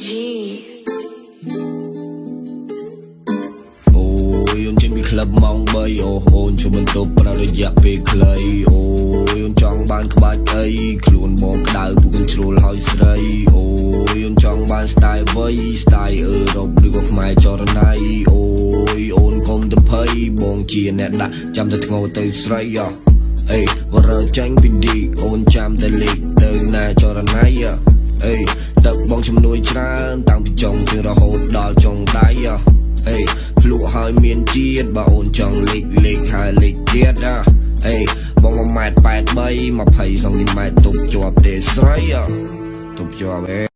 G អូយអូនចេញពីក្លឹបម៉ោង3អូនជួយបន្ទប់ប្រើរយៈពេលខ្លីអូយអូនចង់បានក្បាច់អីខ្លួនបងក្តៅពូកញ្ជ្រោលហើយស្រីអូយអូនចង់បាន style វ័យ style អឺរ៉ុបឬក៏ខ្មែរចរណៃអូយអូនកុំទៅភ័យបងជាអ្នកដាក់ចាំតែធ្ងោទៅស្រីអេវរចាញ់ពីឌីអូនចាំតែលេខទៅណាចរណៃអេទឹកបងជំនួយច្រើនតាំងពីចុងជើងរហូតដល់ចុងដៃអេភ្លក់ហើយមានជាតិបើអូនចង់លេខហើយលេខទៀតអេបង1.83 20 សង់ទីម៉ែត្រទប់ជាប់ទេស្រីទប់ជាប់